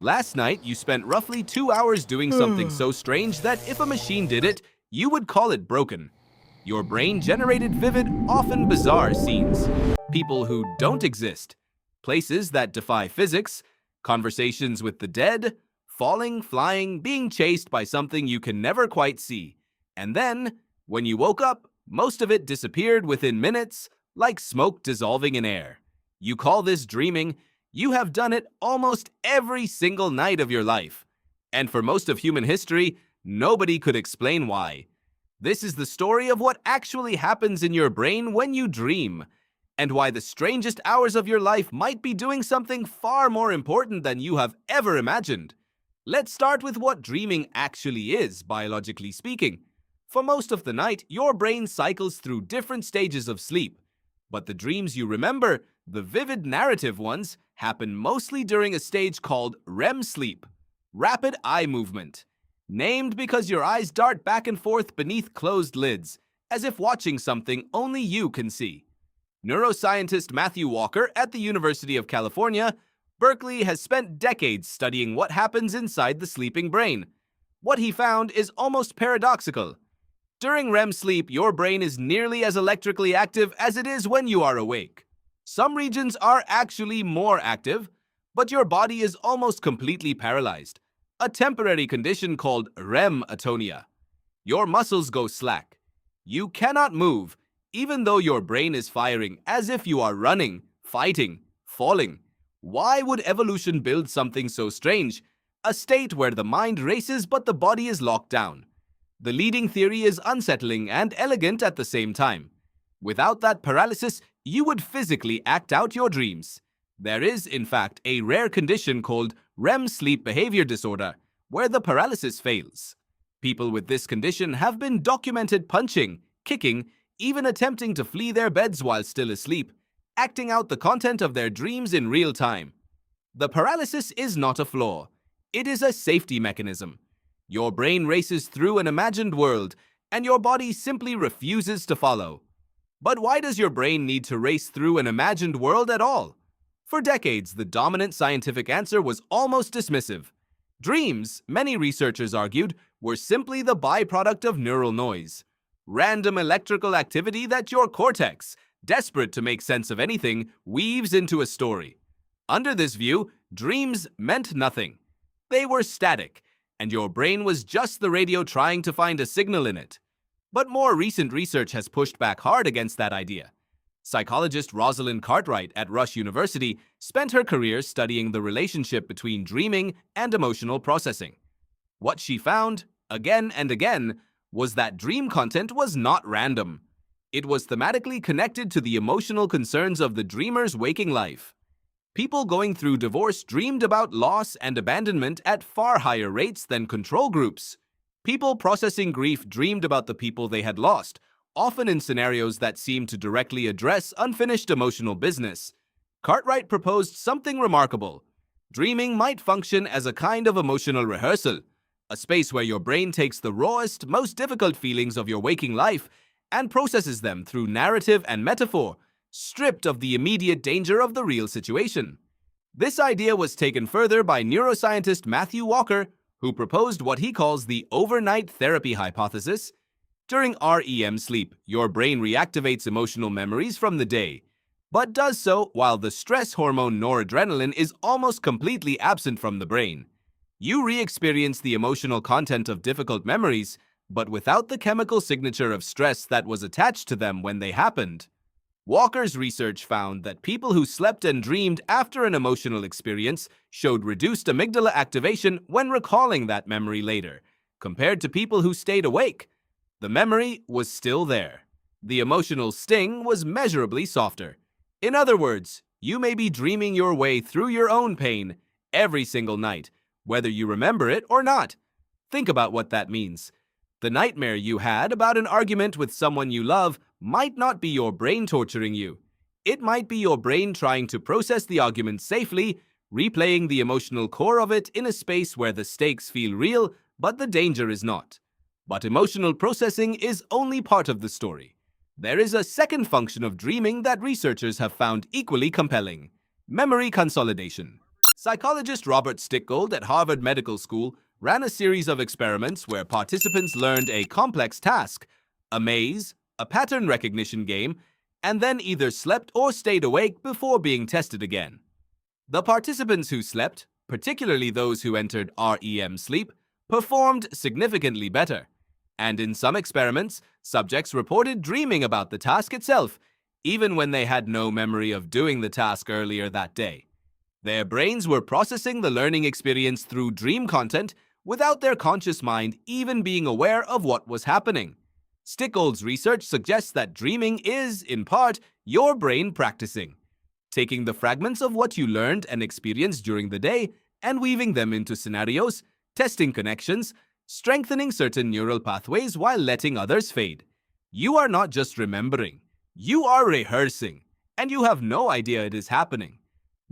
Last night, you spent roughly 2 hours doing something so strange that if a machine did it, you would call it broken. Your brain generated vivid, often bizarre scenes. People who don't exist. Places that defy physics. Conversations with the dead. Falling, flying, being chased by something you can never quite see. And then, when you woke up, most of it disappeared within minutes, like smoke dissolving in air. You call this dreaming? You have done it almost every single night of your life. And for most of human history, nobody could explain why. This is the story of what actually happens in your brain when you dream, and why the strangest hours of your life might be doing something far more important than you have ever imagined. Let's start with what dreaming actually is, biologically speaking. For most of the night, your brain cycles through different stages of sleep. But the dreams you remember, the vivid narrative ones, happen mostly during a stage called REM sleep, rapid eye movement, named because your eyes dart back and forth beneath closed lids, as if watching something only you can see. Neuroscientist Matthew Walker at the University of California, Berkeley has spent decades studying what happens inside the sleeping brain. What he found is almost paradoxical. During REM sleep, your brain is nearly as electrically active as it is when you are awake. Some regions are actually more active, but your body is almost completely paralyzed, a temporary condition called REM atonia. Your muscles go slack. You cannot move, even though your brain is firing as if you are running, fighting, falling. Why would evolution build something so strange? A state where the mind races but the body is locked down. The leading theory is unsettling and elegant at the same time. Without that paralysis, you would physically act out your dreams. There is, in fact, a rare condition called REM sleep behavior disorder, where the paralysis fails. People with this condition have been documented punching, kicking, even attempting to flee their beds while still asleep, acting out the content of their dreams in real time. The paralysis is not a flaw. It is a safety mechanism. Your brain races through an imagined world, and your body simply refuses to follow. But why does your brain need to race through an imagined world at all? For decades, the dominant scientific answer was almost dismissive. Dreams, many researchers argued, were simply the byproduct of neural noise. Random electrical activity that your cortex, desperate to make sense of anything, weaves into a story. Under this view, dreams meant nothing. They were static, and your brain was just the radio trying to find a signal in it. But more recent research has pushed back hard against that idea. Psychologist Rosalind Cartwright at Rush University spent her career studying the relationship between dreaming and emotional processing. What she found, again and again, was that dream content was not random. It was thematically connected to the emotional concerns of the dreamer's waking life. People going through divorce dreamed about loss and abandonment at far higher rates than control groups. People processing grief dreamed about the people they had lost, often in scenarios that seemed to directly address unfinished emotional business. Cartwright proposed something remarkable. Dreaming might function as a kind of emotional rehearsal, a space where your brain takes the rawest, most difficult feelings of your waking life and processes them through narrative and metaphor, stripped of the immediate danger of the real situation. This idea was taken further by neuroscientist Matthew Walker, who proposed what he calls the overnight therapy hypothesis. During REM sleep, your brain reactivates emotional memories from the day, but does so while the stress hormone noradrenaline is almost completely absent from the brain. You re-experience the emotional content of difficult memories, but without the chemical signature of stress that was attached to them when they happened. Walker's research found that people who slept and dreamed after an emotional experience showed reduced amygdala activation when recalling that memory later, compared to people who stayed awake. The memory was still there. The emotional sting was measurably softer. In other words, you may be dreaming your way through your own pain every single night, whether you remember it or not. Think about what that means. The nightmare you had about an argument with someone you love might not be your brain torturing you. It might be your brain trying to process the argument safely, replaying the emotional core of it in a space where the stakes feel real, but the danger is not. But emotional processing is only part of the story. There is a second function of dreaming that researchers have found equally compelling: memory consolidation. Psychologist Robert Stickgold at Harvard Medical School ran a series of experiments where participants learned a complex task, a maze, a pattern recognition game, and then either slept or stayed awake before being tested again. The participants who slept, particularly those who entered REM sleep, performed significantly better. And in some experiments, subjects reported dreaming about the task itself, even when they had no memory of doing the task earlier that day. Their brains were processing the learning experience through dream content without their conscious mind even being aware of what was happening. Stickgold's research suggests that dreaming is, in part, your brain practicing, taking the fragments of what you learned and experienced during the day and weaving them into scenarios, testing connections, strengthening certain neural pathways while letting others fade. You are not just remembering, you are rehearsing, and you have no idea it is happening.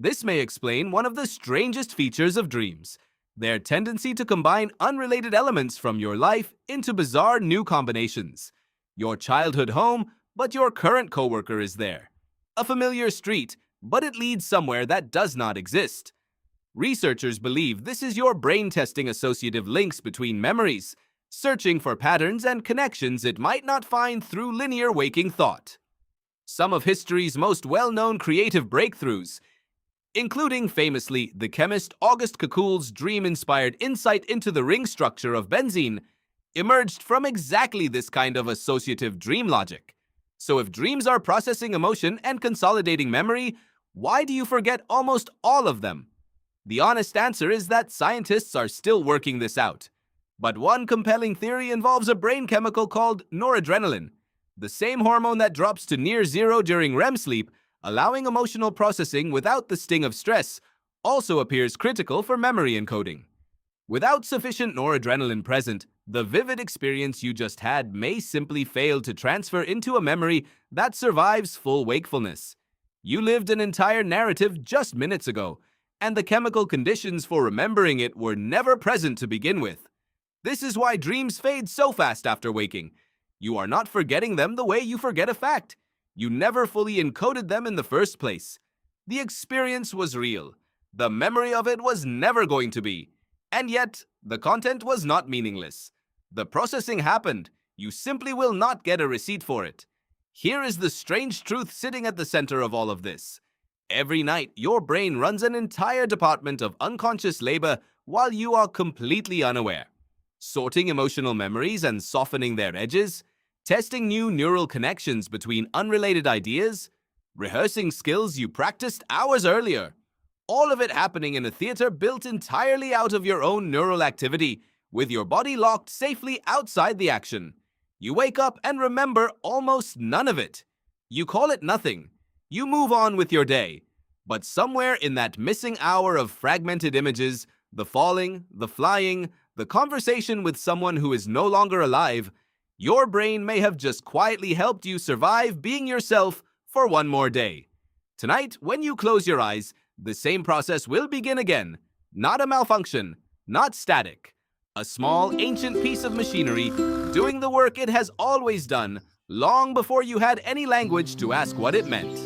This may explain one of the strangest features of dreams, their tendency to combine unrelated elements from your life into bizarre new combinations. Your childhood home, but your current coworker is there. A familiar street, but it leads somewhere that does not exist. Researchers believe this is your brain testing associative links between memories, searching for patterns and connections it might not find through linear waking thought. Some of history's most well-known creative breakthroughs, including famously the chemist Auguste Kekul's dream-inspired insight into the ring structure of benzene, emerged from exactly this kind of associative dream logic. So if dreams are processing emotion and consolidating memory, why do you forget almost all of them? The honest answer is that scientists are still working this out. But one compelling theory involves a brain chemical called noradrenaline, the same hormone that drops to near zero during REM sleep, allowing emotional processing without the sting of stress, also appears critical for memory encoding. Without sufficient noradrenaline present, the vivid experience you just had may simply fail to transfer into a memory that survives full wakefulness. You lived an entire narrative just minutes ago, and the chemical conditions for remembering it were never present to begin with. This is why dreams fade so fast after waking. You are not forgetting them the way you forget a fact. You never fully encoded them in the first place. The experience was real. The memory of it was never going to be. And yet, the content was not meaningless. The processing happened. You simply will not get a receipt for it. Here is the strange truth sitting at the center of all of this. Every night, your brain runs an entire department of unconscious labor while you are completely unaware. Sorting emotional memories and softening their edges, testing new neural connections between unrelated ideas, rehearsing skills you practiced hours earlier. All of it happening in a theater built entirely out of your own neural activity, with your body locked safely outside the action. You wake up and remember almost none of it. You call it nothing. You move on with your day. But somewhere in that missing hour of fragmented images, the falling, the flying, the conversation with someone who is no longer alive, your brain may have just quietly helped you survive being yourself for one more day. Tonight, when you close your eyes, the same process will begin again. Not a malfunction, not static. A small, ancient piece of machinery doing the work it has always done, long before you had any language to ask what it meant.